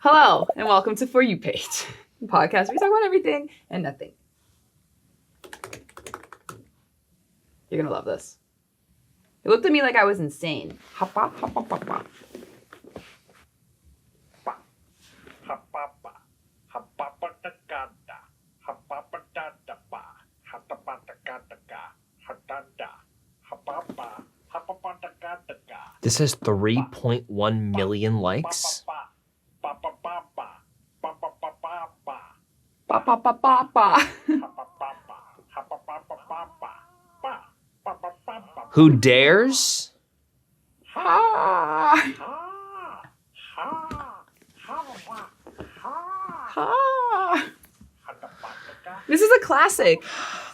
Hello, and welcome to For You Page, a podcast where we talk about everything and nothing. You're gonna love this. It looked at me like I was insane. Hoppa, hoppa, hoppa. This has 3.1 million likes. Ba ba ba ba ba. Who dares? Ha. Ha. This is a classic.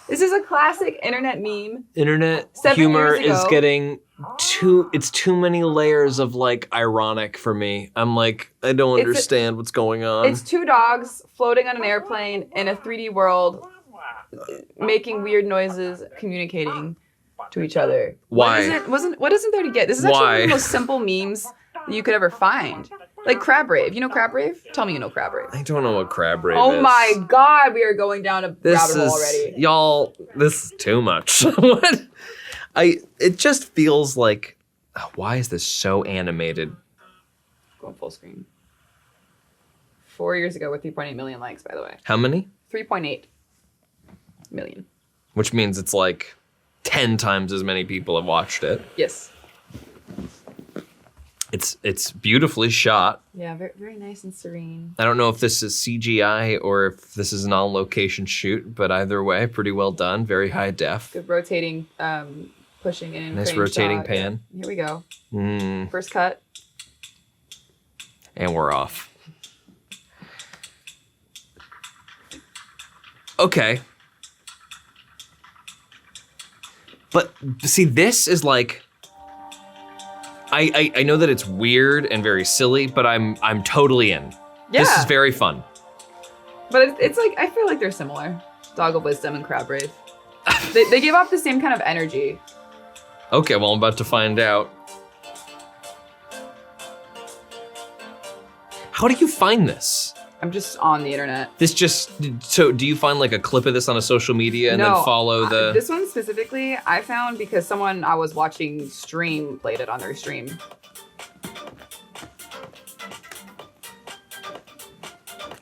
This is a classic internet meme. Internet 7 humor years ago. is getting too many layers of like ironic for me. I'm like, I don't understand what's going on. It's two dogs floating on an airplane in a 3D world, making weird noises, communicating to each other. Why? What isn't there to get? This is actually one of the most simple memes that you could ever find. Like crab rave. You know crab rave? Tell me you know crab rave. I don't know what crab rave is. Oh my god, we are going down a rabbit hole already. Y'all, this is too much. What? It just feels like, why is this so animated? Going full screen. 4 years ago with 3.8 million likes, by the way. How many? 3.8 million. Which means it's like 10 times as many people have watched it. Yes. It's beautifully shot. Yeah, very, very nice and serene. I don't know if this is CGI or if this is an on-location shoot, but either way, pretty well done. Very high def. Good rotating, pushing in. Nice frame rotating shot. pan. Here we go. Mm, First cut. and we're off. Okay. But see, this is like, I know that it's weird and very silly, but I'm totally in. Yeah. This is very fun. But it's like, I feel like they're similar. Dog of Wisdom and Crab Rave. they give off the same kind of energy. Okay, well, I'm about to find out. How do you find this? I'm just on the internet. So do you find like a clip of this on a social media and then follow the... This one specifically, I found because someone I was watching stream played it on their stream.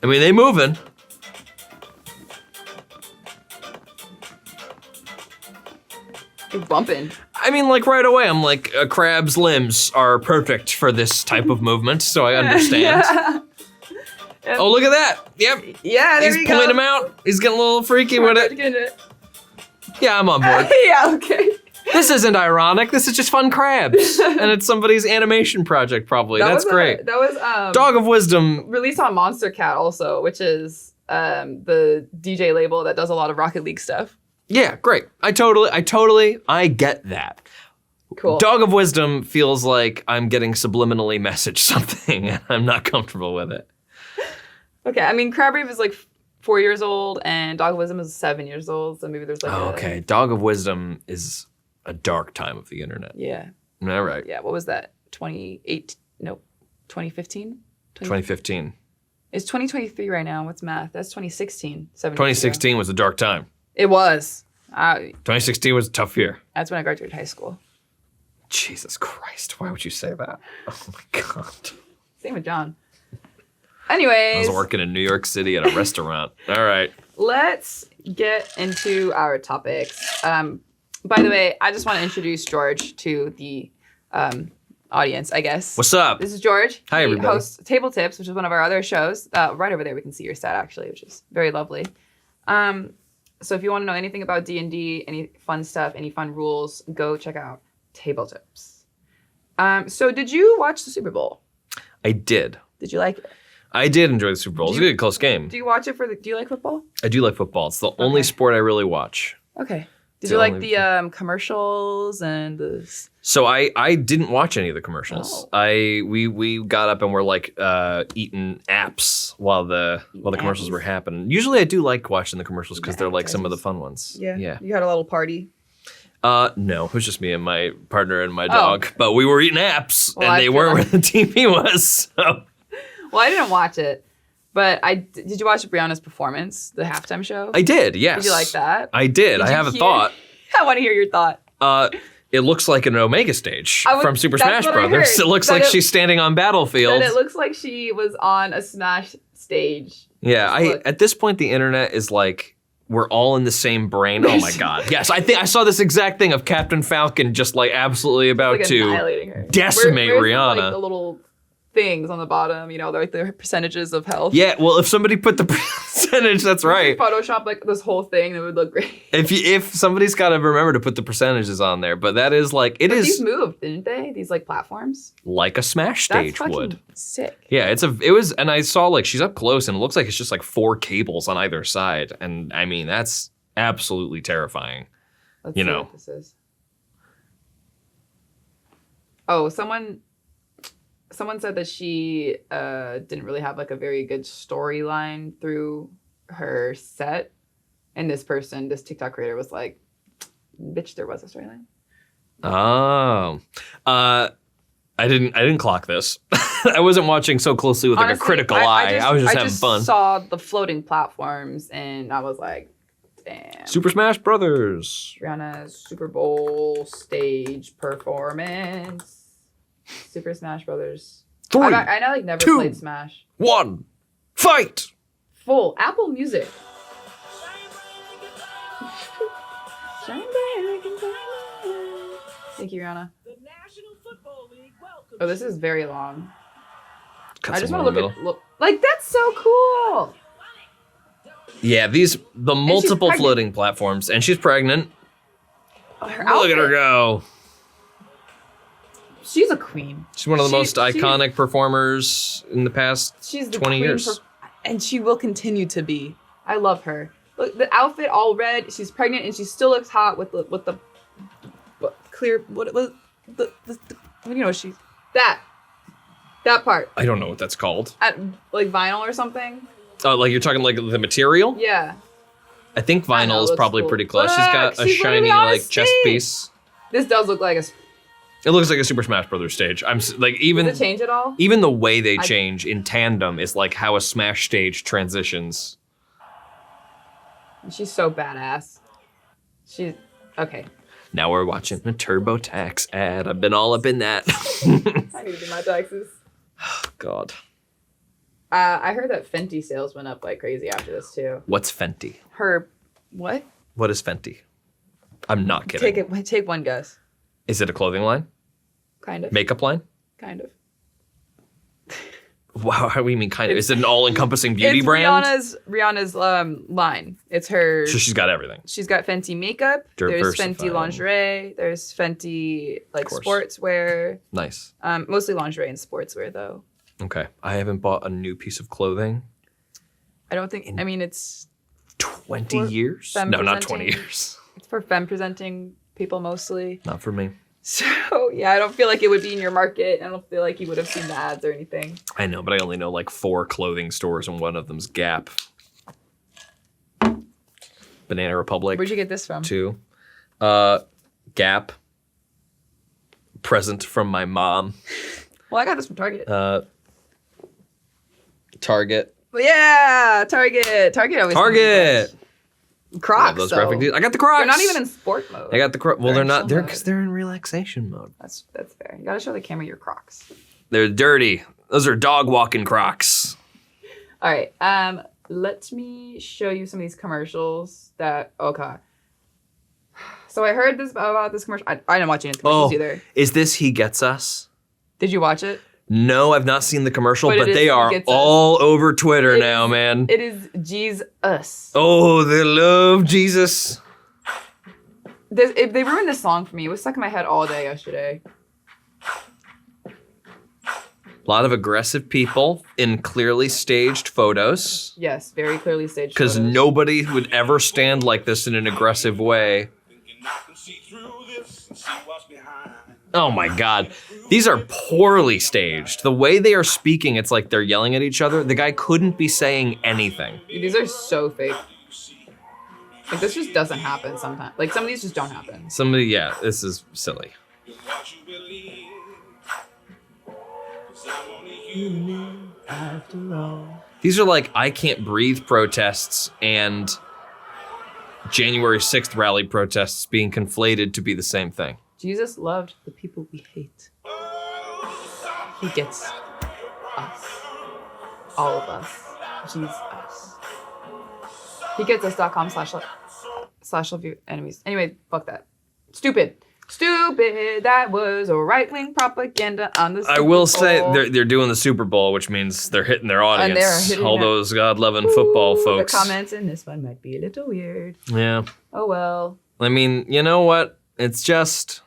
I mean, they moving. It's bumping. I mean, like right away, I'm like, a crab's limbs are perfect for this type of movement, so I understand. Yeah. Oh, look at that. Yep. Yeah, there He's we pulling go. him out. He's getting a little freaky with it. Yeah, I'm on board. Yeah, okay. This isn't ironic. This is just fun crabs. And it's somebody's animation project, probably. That's great. That was Dog of Wisdom. released on Monster Cat also, which is the DJ label that does a lot of Rocket League stuff. Yeah, great. I get that. Cool. Dog of Wisdom feels like I'm getting subliminally messaged something and I'm not comfortable with it. Okay, I mean, Crab Rave is like 4 years old and Dog of Wisdom is 7 years old, so maybe there's like okay, Dog of Wisdom is a dark time of the internet. Yeah. All right. Yeah, what was that? 2015? 2015. It's 2023 right now. What's math? That's 2016. 2016 was a dark time. It was. 2016 was a tough year. That's when I graduated high school. Jesus Christ, why would you say that? Oh my God. Same with John. Anyways. I was working in New York City at a restaurant. All right. Let's get into our topics. By the way, I just want to introduce George to the audience, I guess. What's up? This is George. Hi, everybody. He hosts Table Tips, which is one of our other shows. Right over there, we can see your stat, actually, which is very lovely. So if you want to know anything about D&D, any fun stuff, any fun rules, go check out Table Tips. So did you watch the Super Bowl? I did. Did you like it? I did enjoy the Super Bowl. It was a good, close game. Do you watch it do you like football? I do like football. It's the only sport I really watch. Okay. Did you like the commercials and the... So I didn't watch any of the commercials. Oh. We got up and were like eating apps while the commercials were happening. Usually I do like watching the commercials because they're like some of the fun ones. Yeah. Yeah. You had a little party? No, it was just me and my partner and my dog. But we were eating apps and they weren't where the TV was. So. Well, I didn't watch it, but did you watch Rihanna's performance, the halftime show? I did, yes. Did you like that? I did. I have a thought. I want to hear your thought. It looks like an Omega stage from Super Smash what I Brothers. heard. It looks like she's standing on Battlefield. It looks like she was on a Smash stage. Yeah, at this point, the internet is like, we're all in the same brain. Oh my God. Yes, I think I saw this exact thing of Captain Falcon just like absolutely about like to annihilating her. decimate Where's Rihanna. the little things on the bottom, they're like the percentages of health. Yeah, well, if somebody put the percentage, that's right. Photoshop like this whole thing, that would look great. If somebody's got to remember to put the percentages on there, but that is like These moved, didn't they? These like platforms, like a Smash stage That's would. Sick. Yeah, it was, and I saw like she's up close, and it looks like it's just like 4 cables on either side, and I mean that's absolutely terrifying. Let's see what this is. Oh, someone said that she didn't really have like a very good storyline through her set, and this TikTok creator was like, "Bitch, there was a storyline." Oh, I didn't clock this. I wasn't watching so closely with like a critical eye. I was just having fun. I saw the floating platforms, and I was like, "Damn." Super Smash Brothers. Rihanna's Super Bowl stage performance. Super Smash Brothers. 3, I know, like, never 2, played Smash. 1, fight! Full Apple Music. Thank you, Rihanna. Oh, this is very long. Cut I just someone want in to the look. Like, that's so cool. Yeah, the multiple pregnant. floating platforms, and she's pregnant. Oh, her Look at her outfit. go. She's a queen. She's one of the most iconic performers in the past She's the 20 queen years. and she will continue to be. I love her. Look, the outfit all red. She's pregnant and she still looks hot with the clear she's that part. I don't know what that's called. Like vinyl or something. Oh, like you're talking like the material? Yeah. I think I know, vinyl it is looks probably cool. pretty close. She's got a She's literally shiny on a like chest stage. piece. This does look like a. It looks like a Super Smash Brothers stage. Like even Does it change at all? even the way they change in tandem is like how a Smash stage transitions. She's so badass. She's okay. Now we're watching a TurboTax ad. I've been all up in that. I need to do my taxes. God. I heard that Fenty sales went up like crazy after this too. What's Fenty? Her what? What is Fenty? I'm not kidding. Take one guess. Is it a clothing line? Kind of. Makeup line? Kind of. Wow, how do you mean kind of? Is it an all-encompassing beauty It's brand? Rihanna's line. It's her. So she's got everything. She's got Fenty makeup. There's Fenty Diversified. lingerie. There's Fenty like course. sportswear. Nice. Mostly lingerie and sportswear though. Okay. I haven't bought a new piece of clothing I don't think. I mean, it's 20 For years? femme No, not 20 presenting. years. it's for femme presenting people mostly. Not for me. So yeah, I don't feel like it would be in your market. I don't feel like you would have seen the ads or anything. I know, but I only know like 4 clothing stores, and one of them's Gap. Banana Republic. Where'd you get this from? 2. Gap. Present from my mom. Well, I got this from Target. Target. But yeah, Target. Target always. Target. Crocs. Love those though. graphic deals. I got the Crocs. They're not even in sport mode. I got the Crocs. Well, They're they're in not. chill They're mode. because they're in relaxation mode. That's fair. You gotta show the camera your Crocs. They're dirty. Those are dog walking Crocs. All right. Let me show you some of these commercials that. Okay. So I heard this about this commercial. I didn't watch any of the commercials either. Is this He Gets Us? Did you watch it? No, I've not seen the commercial, But but it is they He are Gets Us. all over Twitter It now, is- man. It is Jesus. Oh, they love Jesus. If they ruined this song for me. It was stuck in my head all day yesterday. A lot of aggressive people in clearly staged photos. Yes, very clearly staged. Because photos. nobody would ever stand like this in an aggressive way. Oh my God. These are poorly staged. The way they are speaking, it's like they're yelling at each other. The guy couldn't be saying anything. These are so fake. Like, this just doesn't happen sometimes. Like, some of these just don't happen. Somebody, yeah, this is silly. after all. These are like I can't breathe protests and January 6th rally protests being conflated to be the same thing. Jesus loved the people we hate. He gets us. All of us. Jesus. He gets us.com/review enemies. Anyway, fuck that. Stupid. That was a right-wing propaganda on the Super I will Bowl. say they're doing the Super Bowl, which means they're hitting their audience. And they're hitting all those God-loving football folks. The comments in this one might be a little weird. Yeah. Oh well. I mean, you know what? It's just...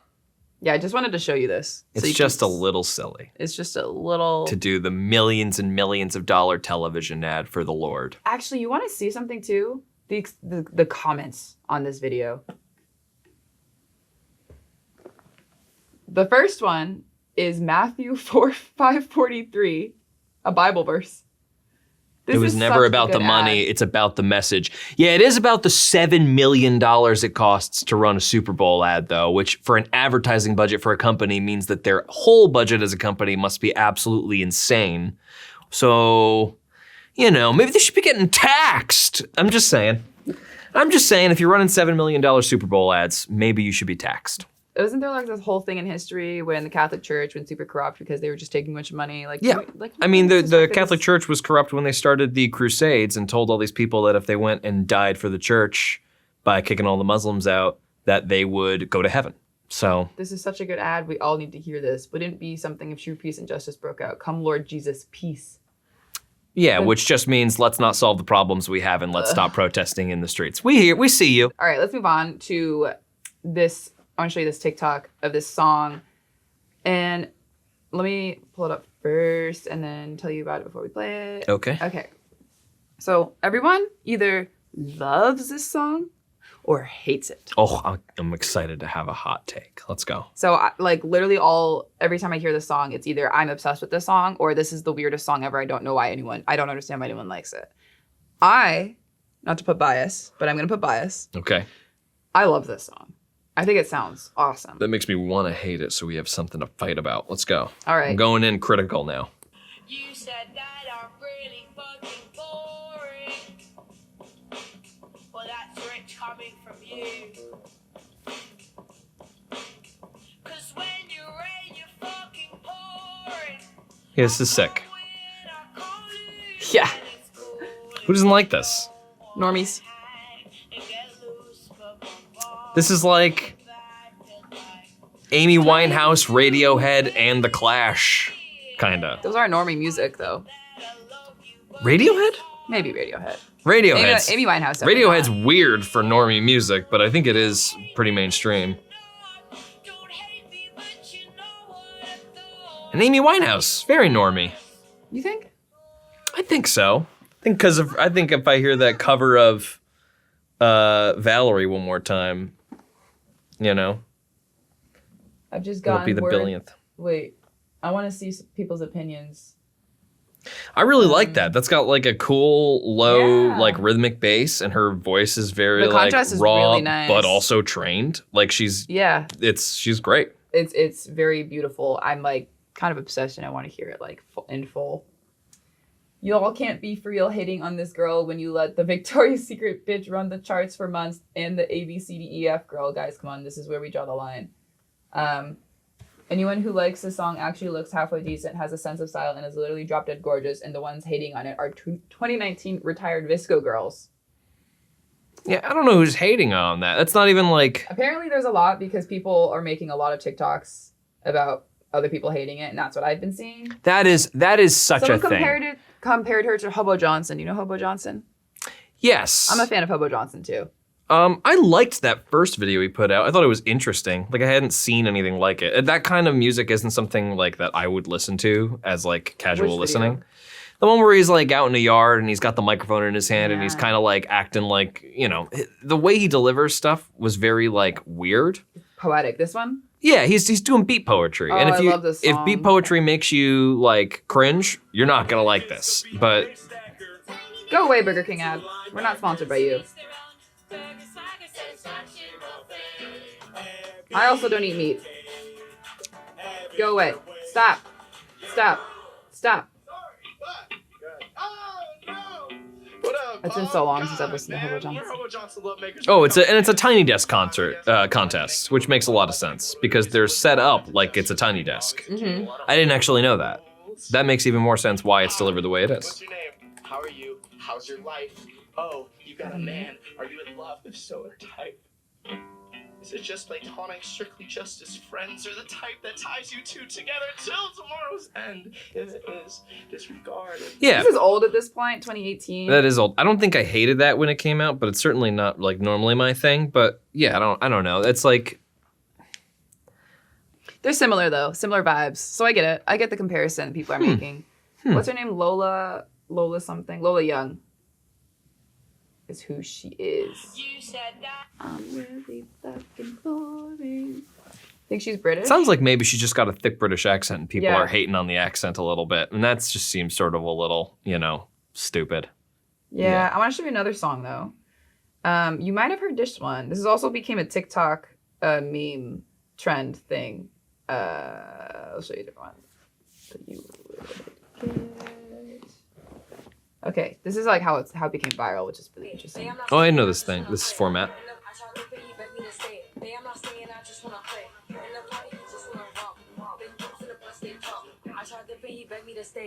Yeah, I just wanted to show you this. It's just a little silly. It's just a little... To do the millions and millions of dollar television ad for the Lord. Actually, you want to see something too? The comments on this video. The first one is Matthew 4:543, a Bible verse. It was never about the money. It's about the message. Yeah, it is about the $7 million it costs to run a Super Bowl ad, though, which for an advertising budget for a company means that their whole budget as a company must be absolutely insane. So, you know, maybe they should be getting taxed. I'm just saying, if you're running $7 million Super Bowl ads, maybe you should be taxed. Wasn't there like this whole thing in history when the Catholic Church went super corrupt because they were just taking a bunch of money? Like, yeah. I mean, the Catholic Church was corrupt when they started the Crusades and told all these people that if they went and died for the church by kicking all the Muslims out, that they would go to heaven. So this is such a good ad. We all need to hear this. Wouldn't it be something if true peace and justice broke out? Come, Lord Jesus, peace. Yeah, which just means let's not solve the problems we have and let's stop protesting in the streets. We see you. All right, let's move on to this. I want to show you this TikTok of this song. And let me pull it up first and then tell you about it before we play it. Okay. Okay. So everyone either loves this song or hates it. Oh, I'm excited to have a hot take. Let's go. So literally every time I hear this song, it's either I'm obsessed with this song or this is the weirdest song ever. I don't understand why anyone likes it. Not to put bias, but I'm going to put bias. Okay. I love this song. I think it sounds awesome. That makes me want to hate it, so we have something to fight about. Let's go. All right. I'm going in critical now. You said that I'm really fucking boring. Well, that's rich coming from you. 'Cause when you rain, you're fucking pouring. Yeah, this is sick. Yeah. Who doesn't like this? Normies. This is like Amy Winehouse, Radiohead, and The Clash, kinda. Those aren't normie music, though. Radiohead? Maybe Radiohead. Radiohead's Amy Winehouse. Radiohead's weird for normie music, but I think it is pretty mainstream. And Amy Winehouse, very normie. You think? I think so. I think if I hear that cover of Valerie one more time, you know, I've just it'll gotten be the word. billionth. Wait, I want to see people's opinions. I really like that. That's got like a cool low, Yeah. like rhythmic bass, and her voice is very The like contrast is raw, really nice. but also trained. Like she's great. It's very beautiful. I'm like kind of obsessed, and I want to hear it like in full. Y'all can't be for real hating on this girl when you let the Victoria's Secret bitch run the charts for months and the ABCDEF girl. Guys, come on, this is where we draw the line. Anyone who likes this song actually looks halfway decent, has a sense of style, and is literally drop dead gorgeous, and the ones hating on it are 2019 retired Visco girls. Yeah, I don't know who's hating on that. That's not even like... Apparently there's a lot because people are making a lot of TikToks about other people hating it, and that's what I've been seeing. That is such a thing. Compared her to Hobo Johnson. You know Hobo Johnson? Yes. I'm a fan of Hobo Johnson too. I liked that first video he put out. I thought it was interesting. Like I hadn't seen anything like it. That kind of music isn't something like that I would listen to as like casual listening. The one where he's like out in a yard and he's got the microphone in his hand and he's kind of like acting like, you know, the way he delivers stuff was very like weird. Poetic. This one? Yeah, he's doing beat poetry. Oh, And I love this if song. beat poetry makes you like cringe, you're not gonna like this. But Go away, Burger King ad. We're not sponsored by you. I also don't eat meat. Go away. Stop. Stop. Stop. It's been so long since I've listened to Hobo Johnson. Oh, it's a Tiny Desk concert contest, which makes a lot of sense because they're set up like it's a tiny desk. Mm-hmm. I didn't actually know that. That makes even more sense why it's delivered the way it is. What's your name? How are you? How's your life? Oh, you got a man. Are you in love? If so, what type? Is it just platonic, strictly just as friends, or the type that ties you two together till tomorrow's end? If it is, disregard it. Yeah. This is old at this point, 2018. That is old. I don't think I hated that when it came out, but it's certainly not like normally my thing. But yeah, I don't know. It's like They're similar though, similar vibes. So I get it. I get the comparison people are making. What's her name? Lola something. Lola Young is who she is. You said that. I'm really fucking boring. Think she's British? sounds like maybe she just got a thick British accent and people Yeah. are hating on the accent a little bit, and that just seems sort of a little, stupid. Yeah, I want to show you another song though. You might have heard this one. This is also became a TikTok meme trend thing. I'll show you a different one. So you would get... Okay, this is like how it became viral, which is really interesting. Oh, I know this thing. This format.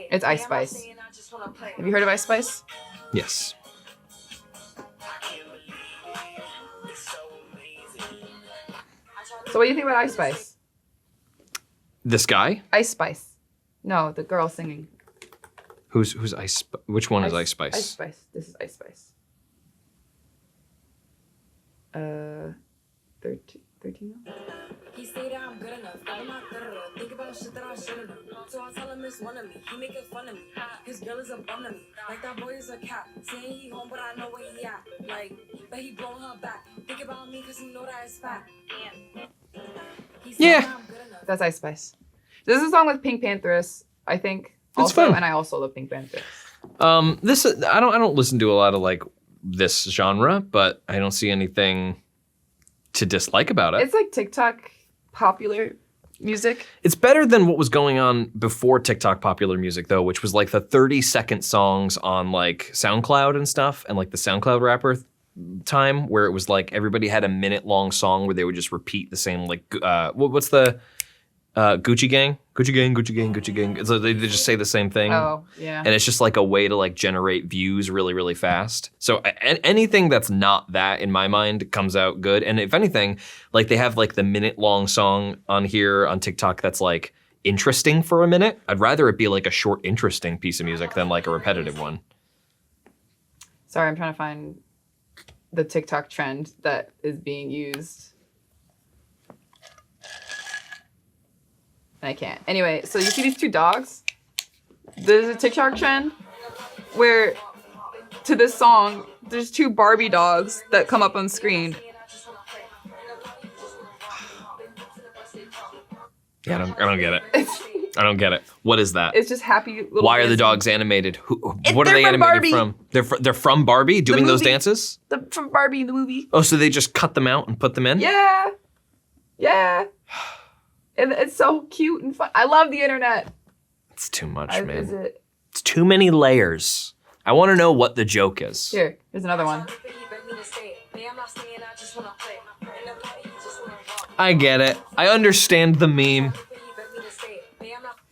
It's Ice Spice. Have you heard of Ice Spice? Yes. So what do you think about Ice Spice? This guy? Ice Spice. No, the girl singing. Who's Ice? Which one is Ice Spice? Ice Spice. This is Ice Spice. 13 now? He say that I'm good enough, but I'm not good enough. Think about shit that I should've done. So I tell him it's one of me. He making fun of me. His girl is a bum to me. Like that boy is a cat. Saying he home, but I know where he at. Like, but he blowing her back. Think about me, cause he know that it's fat. He say Yeah. that I'm good enough. That's Ice Spice. This is a song with Pink Panthers, I think. It's Also, fun. and I also love Pink Panthers. This I don't listen to a lot of like this genre, but I don't see anything to dislike about it. It's like TikTok popular music. It's better than what was going on before TikTok popular music though, which was like the 30-second songs on like SoundCloud and stuff, and like the SoundCloud rapper time where it was like everybody had a minute-long song where they would just repeat the same like what's the Gucci Gang? Gucci Gang, Gucci Gang, Gucci Gang. So they just say the same thing. Oh, yeah. And it's just like a way to like generate views really, really fast. So anything that's not that in my mind comes out good. And if anything, like they have like the minute-long song on here on TikTok that's like interesting for a minute. I'd rather it be like a short, interesting piece of music than like a repetitive one. Sorry, I'm trying to find the TikTok trend that is being used. I can't. Anyway, so you see these two dogs? There's a TikTok trend where to this song, there's two Barbie dogs that come up on screen. Yeah, I don't get it. I don't get it. What is that? It's just happy little Why are the dancing. dogs animated? What are they're they from animated Barbie. from? They're from Barbie doing those movie. dances? From Barbie, the movie. Oh, so they just cut them out and put them in? Yeah. Yeah. And it's so cute and fun. I love the internet. It's too much, man. Is it? It's too many layers. I want to know what the joke is. Here, here's another one. I get it. I understand the meme.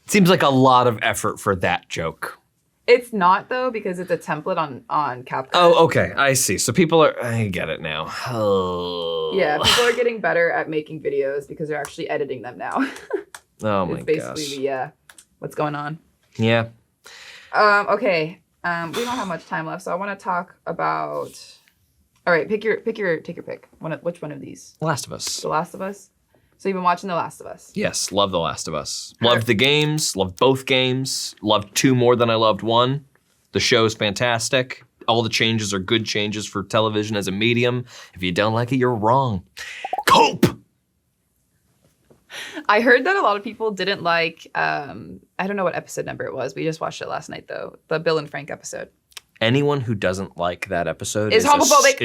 Seems like a lot of effort for that joke. It's not though because it's a template on CapCut. Oh, okay. I see. So people are. I get it now. Oh. Yeah, people are getting better at making videos because they're actually editing them now. Oh my It's basically gosh. what's going on. Yeah. Okay. We don't have much time left, so I want to talk about. All right, take your pick. Which one of these? Last of Us. The Last of Us. So you've been watching The Last of Us. Yes, love The Last of Us. Loved the games, loved both games, loved 2 more than I loved 1. The show's fantastic. All the changes are good changes for television as a medium. If you don't like it, you're wrong. Cope! I heard that a lot of people didn't like. I don't know what episode number it was. We just watched it last night though. The Bill and Frank episode. Anyone who doesn't like that episode Is homophobic.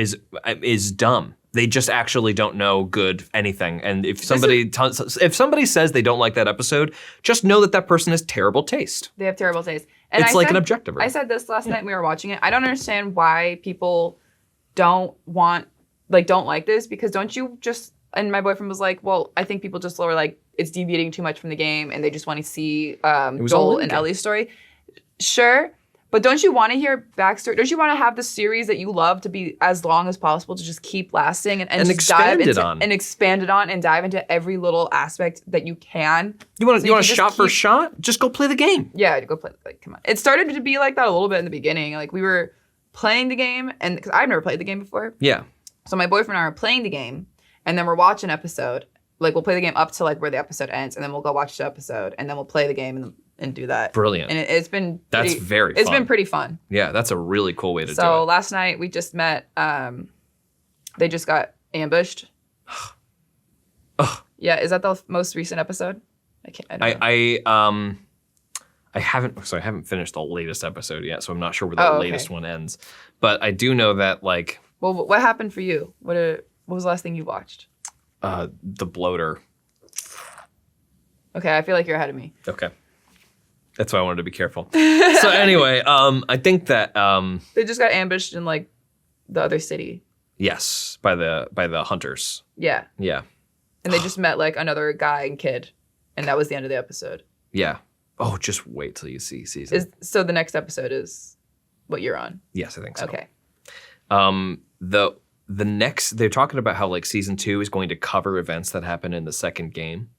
Is dumb. They just actually don't know good anything. And if somebody says they don't like that episode, just know that that person has terrible taste. They have terrible taste. And it's like an objective. I said this last night when we were watching it. I don't understand why people don't like this, because don't you just, and my boyfriend was like, well, I think people just were like, it's deviating too much from the game and they just want to see Joel and Ellie's story. Sure. But don't you want to hear backstory? Don't you want to have the series that you love to be as long as possible, to just keep lasting and just expand it on and dive into every little aspect that you can? You want a shot for shot? Just go play the game. Yeah, go play. Like, come on. It started to be like that a little bit in the beginning. Like, we were playing the game, and because I've never played the game before. Yeah. So my boyfriend and I are playing the game, and then we're watching an episode. Like, we'll play the game up to like where the episode ends, and then we'll go watch the episode, and then we'll play the game and do that. Brilliant. And it's been that's very fun. It's been pretty fun. Yeah, that's a really cool way to do it. So last night we just met. They just got ambushed. Yeah, is that the most recent episode? I haven't finished the latest episode yet, so I'm not sure where the latest one ends. But I do know that like. Well, what happened for you? What was the last thing you watched? The Bloater. Okay, I feel like you're ahead of me. Okay. That's why I wanted to be careful. So anyway, I think that they just got ambushed in like the other city. Yes, by the hunters. Yeah. Yeah. And they just met like another guy and kid, and that was the end of the episode. Yeah. Oh, just wait till you see season. So the next episode is what you're on? Yes, I think so. Okay. The next, they're talking about how like season 2 is going to cover events that happen in the second game.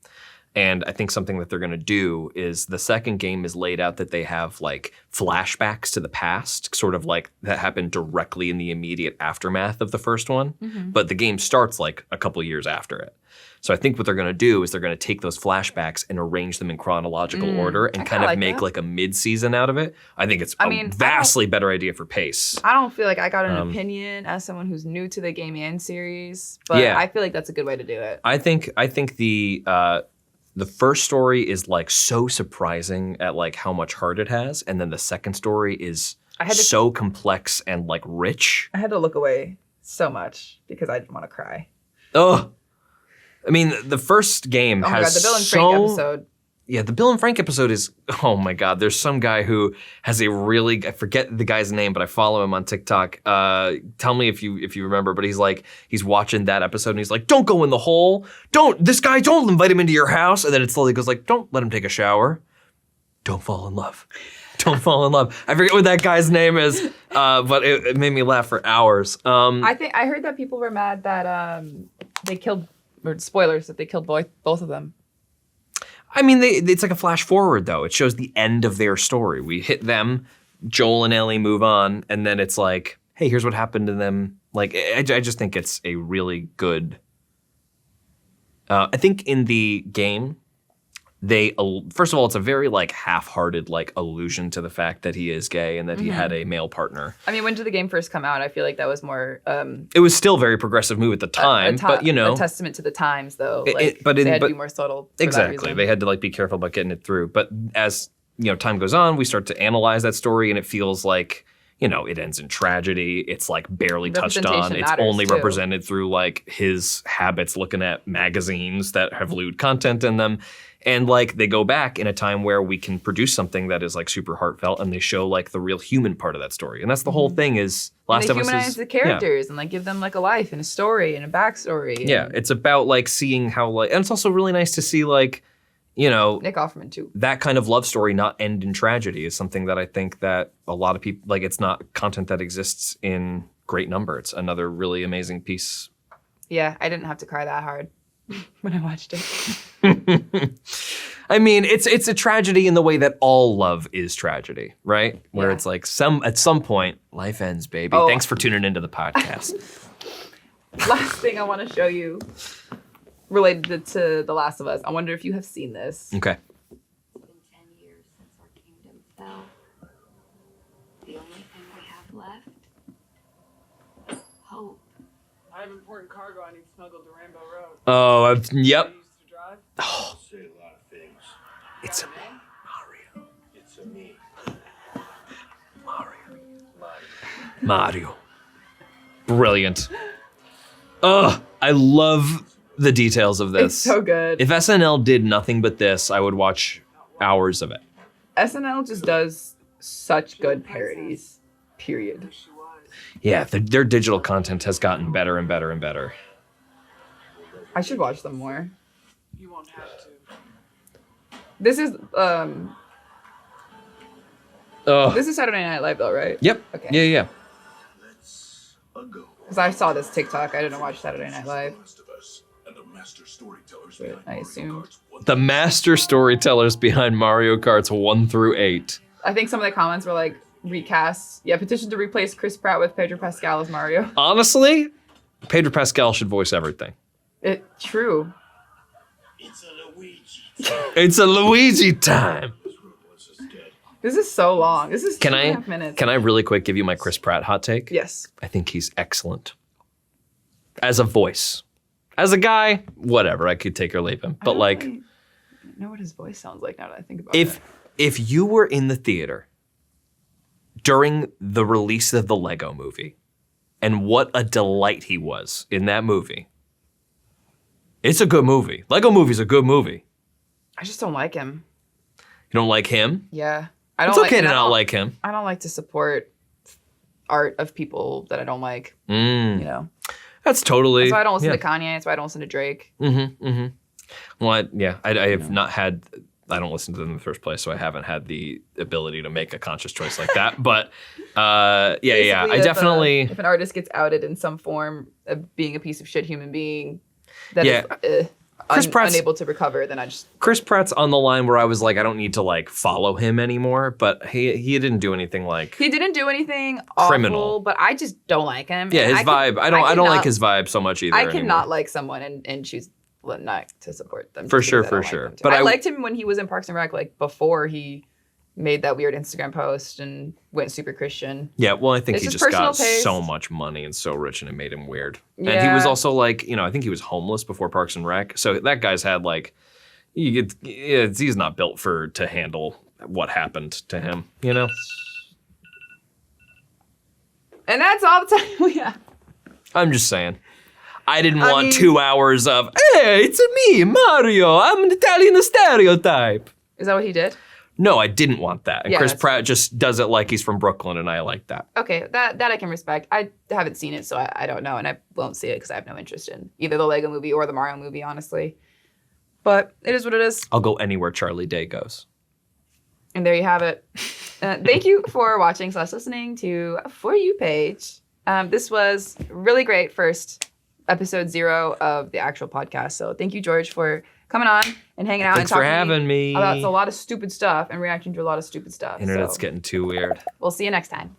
And I think something that they're going to do is the second game is laid out that they have like flashbacks to the past, sort of like that happened directly in the immediate aftermath of the first one. Mm-hmm. But the game starts like a couple years after it. So I think what they're going to do is they're going to take those flashbacks and arrange them in chronological order and kind of make like a mid-season out of it. I think it's a vastly better idea for pace. I don't feel like I got an opinion as someone who's new to the game and series, but I feel like that's a good way to do it. I think the first story is like so surprising at like how much heart it has, and then the second story is so complex and like rich. I had to look away so much because I didn't want to cry. Oh, I mean, the first game has God, the Bill and Frank episode. Yeah, the Bill and Frank episode is, oh my God, there's some guy who has I forget the guy's name, but I follow him on TikTok. Tell me if you remember, but he's watching that episode and he's like, don't go in the hole. Don't invite him into your house. And then it slowly goes like, don't let him take a shower. Don't fall in love. Don't fall in love. I forget what that guy's name is, but it made me laugh for hours. I heard that people were mad that they killed, or spoilers, that they killed both of them. I mean, it's like a flash forward, though. It shows the end of their story. We hit them, Joel and Ellie move on, and then it's like, hey, here's what happened to them. Like, I just think it's a really good... I think in the game, first of all, it's a very like half-hearted like allusion to the fact that he is gay and that he had a male partner. I mean, when did the game first come out? I feel like that was more... it was still a very progressive move at the time, but you know... A testament to the times, though. They had to be more subtle for exactly. that reason. They had to like be careful about getting it through. But as time goes on, we start to analyze that story, and it feels like it ends in tragedy. It's like barely touched on. It's only represented through like his habits looking at magazines that have lewd content in them. And like they go back in a time where we can produce something that is like super heartfelt, and they show like the real human part of that story. And that's the whole thing is Last of Us is... They humanize the characters and like give them like a life and a story and a backstory. Yeah, it's about like seeing how like... And it's also really nice to see like, Nick Offerman too. That kind of love story not end in tragedy is something that I think that a lot of people... Like it's not content that exists in great number. It's another really amazing piece. Yeah, I didn't have to cry that hard when I watched it. I mean, it's a tragedy in the way that all love is tragedy, right? Where it's like at some point, life ends, baby. Oh. Thanks for tuning into the podcast. Last thing I want to show you related to The Last of Us. I wonder if you have seen this. Okay. It's been 10 years since our kingdom fell. The only thing we have left is hope. I have important cargo I need smuggled to Rainbow Road. Oh, yep. I used to drive. Oh, Say a lot of things. it's a Mario. It's a me. Mario. Brilliant. Ugh, I love the details of this. It's so good. If SNL did nothing but this, I would watch hours of it. SNL just does such good parodies. Period. Yeah, their digital content has gotten better and better and better. I should watch them more. You won't have to. This is Oh, this is Saturday Night Live though, right? yep. Okay. Yeah. Because I saw this TikTok. I didn't watch Saturday Night Live. But I assume. The master storytellers behind Mario Karts 1 through 8. I think some of the comments were like recasts. Yeah, petition to replace Chris Pratt with Pedro Pascal as Mario. Honestly, Pedro Pascal should voice everything. True. It's a Luigi time. This is so long. This is 2.5 minutes. Can I really quick give you my Chris Pratt hot take? Yes. I think he's excellent. As a voice. As a guy, whatever, I could take or leave him. But like, I don't know what his voice sounds like now that I think about it. if you were in the theater during the release of the Lego movie, and what a delight he was in that movie. It's a good movie. Lego Movie's a good movie. I just don't like him. You don't like him? Yeah. It's okay to not like him. I don't like to support art of people that I don't like. You know. That's totally. That's why I don't listen to Kanye. That's why I don't listen to Drake. Well, I have not had. I don't listen to them in the first place, so I haven't had the ability to make a conscious choice like that. But I definitely. If an artist gets outed in some form of being a piece of shit human being, that is Chris Pratt's unable to recover, then I just. Chris Pratt's on the line where I was like, I don't need to like follow him anymore. But he didn't do anything like. He didn't do anything criminal, awful, but I just don't like him. Yeah, his vibe. I don't like his vibe so much either. I cannot anymore. like someone and choose not to support them. For sure. But I liked him when he was in Parks and Rec, like before he made that weird Instagram post and went super Christian. Yeah, well, I think It's he just just got taste. so much money and so rich, and it made him weird. Yeah. And he was also like, I think he was homeless before Parks and Rec. So that guy's had like, he's not built to handle what happened to him, And that's all the time we have. I'm just saying. I didn't want 2 hours of, hey, it's me, Mario. I'm an Italian stereotype. Is that what he did? No, I didn't want that. And Yeah, Chris that's- Pratt just does it like he's from Brooklyn, and I like that. Okay, that I can respect. I haven't seen it, so I don't know, and I won't see it because I have no interest in either the Lego movie or the Mario movie, honestly. But it is what it is. I'll go anywhere Charlie Day goes. And there you have it. Thank you for watching / listening to For You page. This was really great first episode 0 of the actual podcast. So thank you, George, for coming on and hanging out. Thanks and for talking having me. about a lot of stupid stuff and reacting to a lot of stupid stuff. Internet's So getting too weird. we'll see you next time.